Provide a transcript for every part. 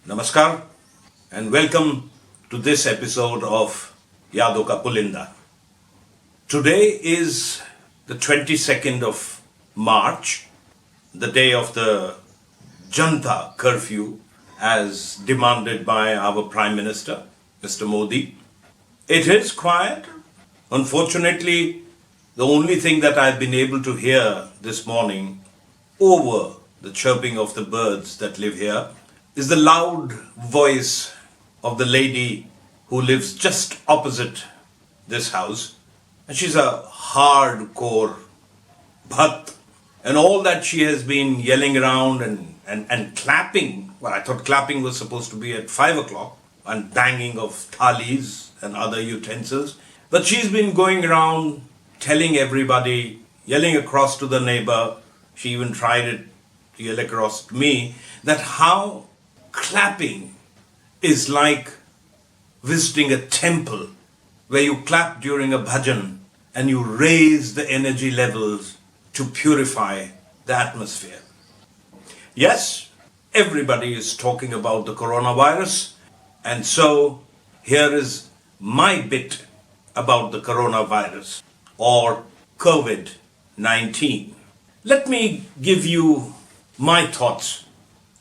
Namaskar and welcome to this episode of Yado Ka Pulinda. Today is the 22nd of March, the day of the Janata Curfew as demanded by our Prime Minister, Mr. Modi. It is quiet. Unfortunately, the only thing that I've been able to hear this morning over the chirping of the birds that live here is the loud voice of the lady who lives just opposite this house. And she's a hardcore bhat. And all that she has been yelling around and clapping. Well, I thought clapping was supposed to be at 5 o'clock and banging of thalis and other utensils. But she's been going around telling everybody, yelling across to the neighbor. She even tried it to yell across to me, that how clapping is like visiting a temple where you clap during a bhajan and you raise the energy levels to purify the atmosphere. Yes, everybody is talking about the coronavirus, and so here is my bit about the coronavirus or COVID-19. Let me give you my thoughts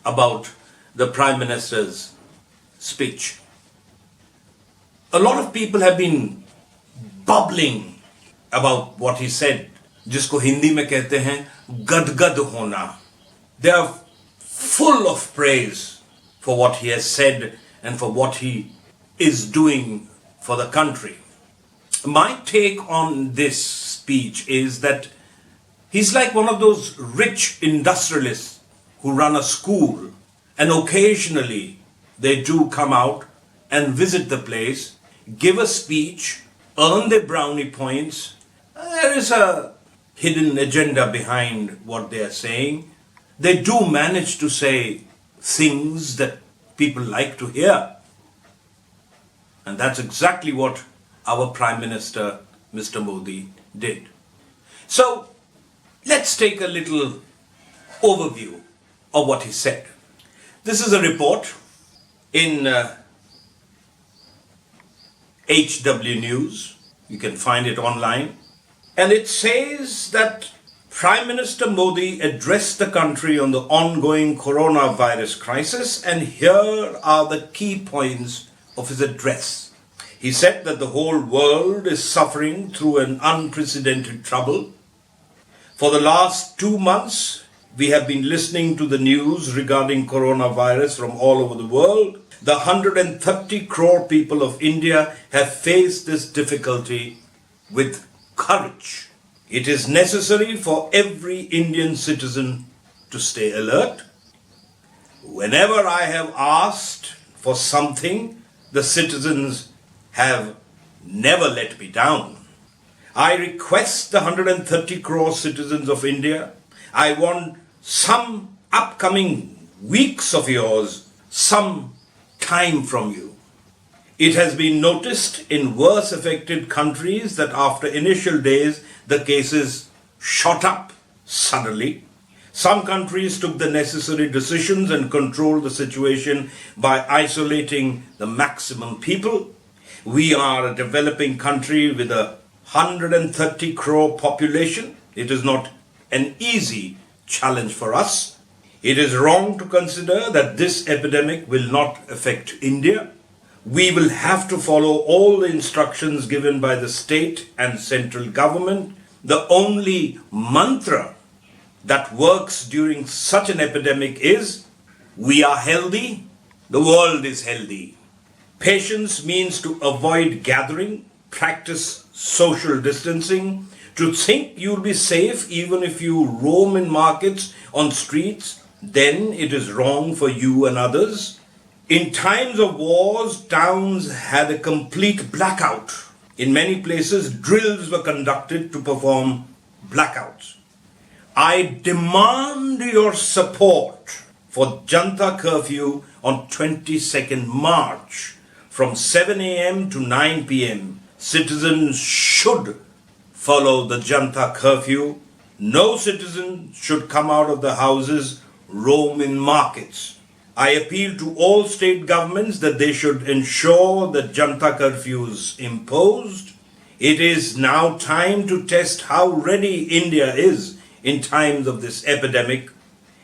about the Prime Minister's speech. A lot of people have been bubbling about what he said, जिसको हिंदी में कहते हैं गदगद होना. They are full of praise for what he has said and for what he is doing for the country. My take on this speech is that he's like one of those rich industrialists who run a school, and occasionally they do come out and visit the place, give a speech, earn their brownie points. There is a hidden agenda behind what they are saying. They do manage to say things that people like to hear. And that's exactly what our Prime Minister, Mr. Modi, did. So, let's take a little overview of what he said. This is a report in HW News. You can find it online. And it says that Prime Minister Modi addressed the country on the ongoing coronavirus crisis, and here are the key points of his address. He said that the whole world is suffering through an unprecedented trouble. For the last 2 months, we have been listening to the news regarding coronavirus from all over the world. The 130 crore people of India have faced this difficulty with courage. It is necessary for every Indian citizen to stay alert. Whenever I have asked for something, the citizens have never let me down. I request the 130 crore citizens of India, I want some upcoming weeks of yours, some time from you. It has been noticed in worse affected countries that after initial days, the cases shot up suddenly. Some countries took the necessary decisions and controlled the situation by isolating the maximum people. We are a developing country with a 130 crore population. It is not an easy challenge for us. It is wrong to consider that this epidemic will not affect India. We will have to follow all the instructions given by the state and central government. The only mantra that works during such an epidemic is, we are healthy, the world is healthy. Patience means to avoid gathering, practice social distancing, to think you'll be safe even if you roam in markets, on streets, then it is wrong for you and others. In times of wars, towns had a complete blackout. In many places, drills were conducted to perform blackouts. I demand your support for Janata Curfew on 22nd March from 7 a.m. to 9 p.m. Citizens should follow the Janata Curfew. No citizen should come out of the houses, roam in markets. I appeal to all state governments that they should ensure that Janata Curfew is imposed. It is now time to test how ready India is in times of this epidemic.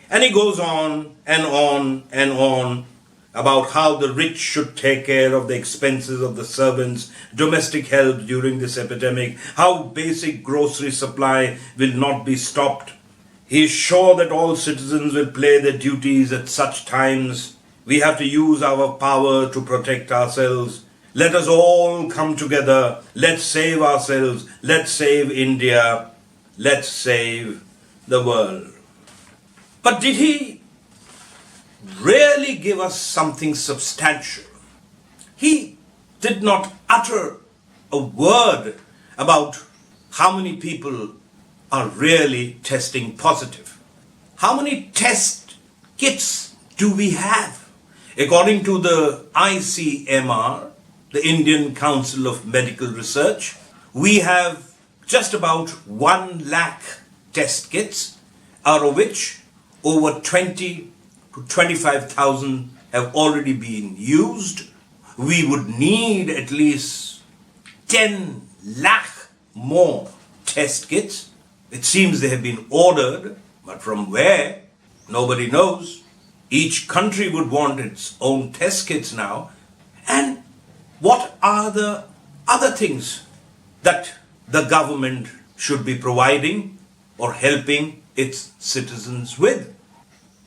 And he goes on and on and on about how the rich should take care of the expenses of the servants, domestic help during this epidemic, how basic grocery supply will not be stopped. He is sure that all citizens will play their duties at such times. We have to use our power to protect ourselves. Let us all come together. Let's save ourselves. Let's save India. Let's save the world. But did he really give us something substantial? He did not utter a word about how many people are really testing positive. How many test kits do we have? According to the ICMR, the Indian Council of Medical Research, we have just about 1 lakh test kits, out of which over 20 to 25,000 have already been used. We would need at least 10 lakh more test kits. It seems they have been ordered, but from where? Nobody knows. Each country would want its own test kits now. And what are the other things that the government should be providing or helping its citizens with?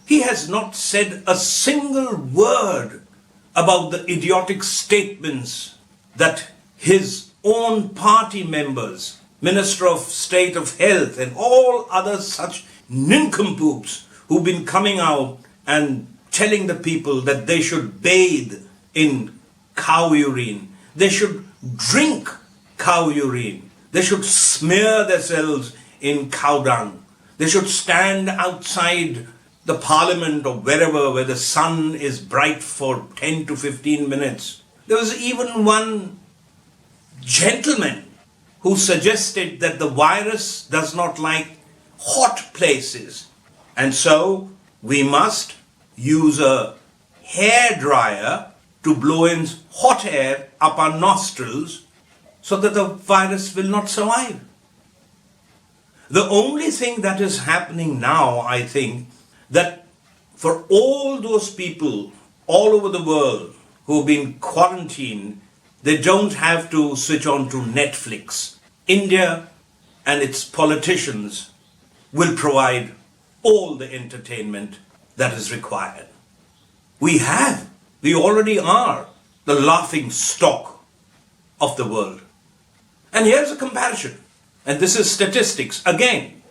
He has not said a single word about the idiotic statements that his own party members, Minister of State of Health and all other such nincompoops who've been coming out and telling the people that they should bathe in cow urine, they should drink cow urine, they should smear themselves in cow dung, they should stand outside the parliament or wherever where the sun is bright for 10 to 15 minutes. There was even one gentleman who suggested that the virus does not like hot places. And so we must use a hair dryer to blow in hot air up our nostrils so that the virus will not survive. The only thing that is happening now, I think, that for all those people all over the world who have been quarantined, they don't have to switch on to Netflix. India and its politicians will provide all the entertainment that is required. We already are the laughing stock of the world. And here's a comparison, and this is statistics again.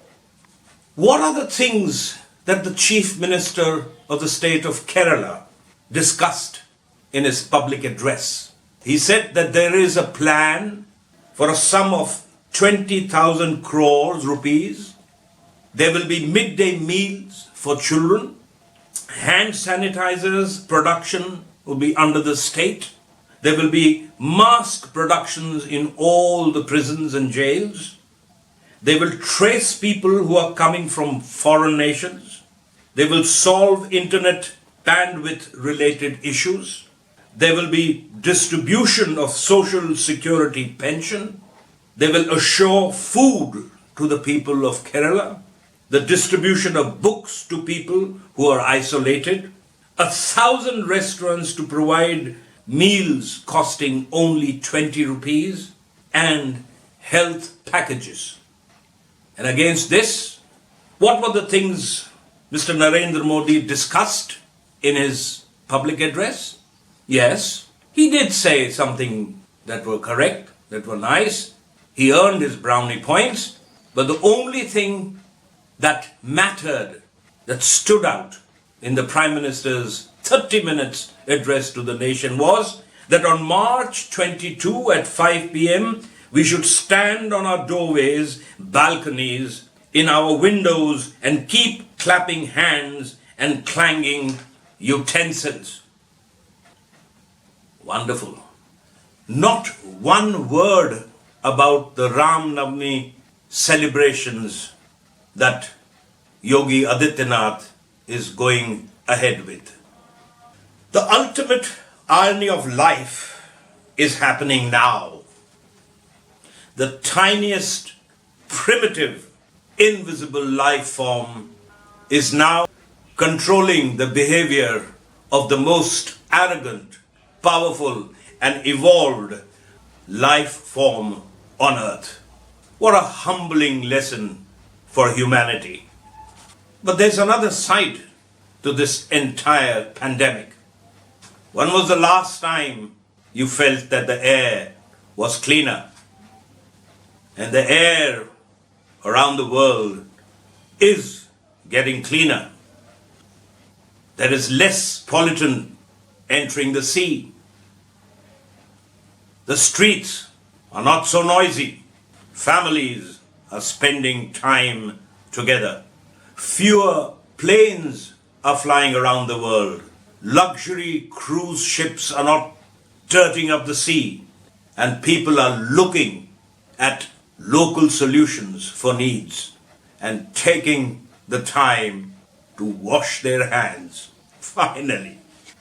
What are the things that the Chief Minister of the state of Kerala discussed in his public address? He said that there is a plan for a sum of 20,000 crores rupees. There will be midday meals for children. Hand sanitizers production will be under the state. There will be mask productions in all the prisons and jails. They will trace people who are coming from foreign nations. They will solve internet bandwidth related issues. There will be distribution of social security pension. They will assure food to the people of Kerala. The distribution of books to people who are isolated. 1,000 restaurants to provide meals costing only 20 rupees and health packages. And against this, what were the things Mr. Narendra Modi discussed in his public address? Yes, he did say something that were correct, that were nice. He earned his brownie points, but the only thing that mattered, that stood out in the Prime Minister's 30 minutes address to the nation was that on March 22 at 5 p.m., we should stand on our doorways, balconies, in our windows and keep clapping hands and clanging utensils. Wonderful. Not one word about the Ram Navami celebrations that Yogi Adityanath is going ahead with. The ultimate irony of life is happening now. The tiniest, primitive, invisible life form is now controlling the behavior of the most arrogant, powerful, and evolved life form on earth. What a humbling lesson for humanity. But there's another side to this entire pandemic. When was the last time you felt that the air was cleaner? And the air around the world is getting cleaner. There is less pollutant entering the sea. The streets are not so noisy. Families are spending time together. Fewer planes are flying around the world. Luxury cruise ships are not dirtying up the sea. And people are looking at local solutions for needs and taking the time to wash their hands. Finally,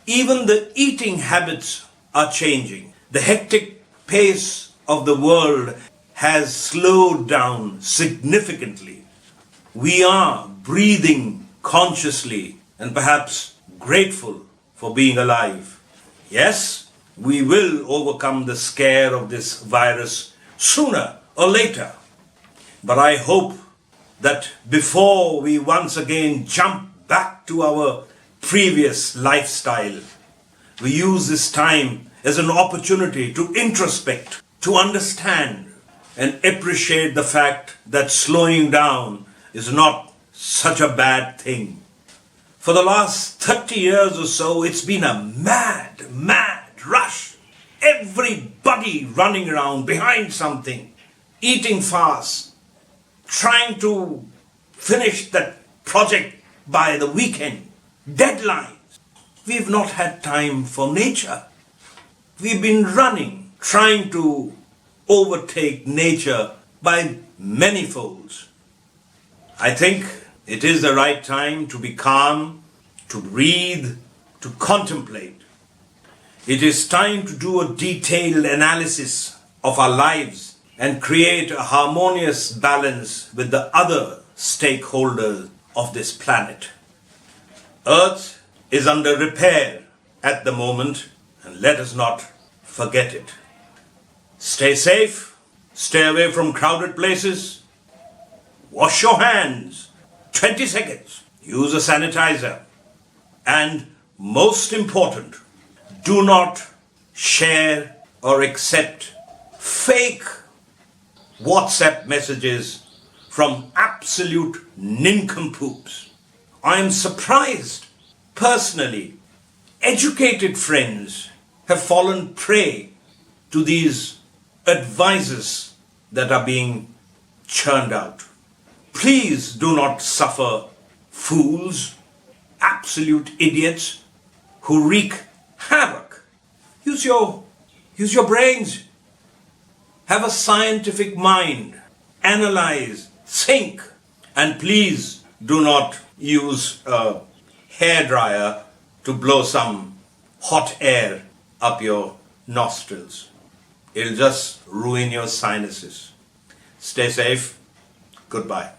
even the eating habits are changing. The hectic pace of the world has slowed down significantly. We are breathing consciously and perhaps grateful for being alive. Yes, we will overcome the scare of this virus sooner or later. But I hope that before we once again jump back to our previous lifestyle, we use this time as an opportunity to introspect, to understand and appreciate the fact that slowing down is not such a bad thing. For the last 30 years or so, it's been a mad rush. Everybody running around behind something, eating fast, trying to finish that project by the weekend, deadlines. We've not had time for nature. We've been running, trying to overtake nature by many folds. I think it is the right time to be calm, to breathe, to contemplate. It is time to do a detailed analysis of our lives and create a harmonious balance with the other stakeholders of this planet. Earth is under repair at the moment, and let us not forget it. Stay safe, stay away from crowded places, wash your hands, 20 seconds, use a sanitizer, and most important, do not share or accept fake WhatsApp messages from absolute nincompoops. I am surprised, personally, educated friends have fallen prey to these advices that are being churned out. Please do not suffer fools, absolute idiots who wreak havoc. Use your brains. Have a scientific mind. Analyze, think, and please do not use a hairdryer to blow some hot air up your nostrils. It'll just ruin your sinuses. Stay safe. Goodbye.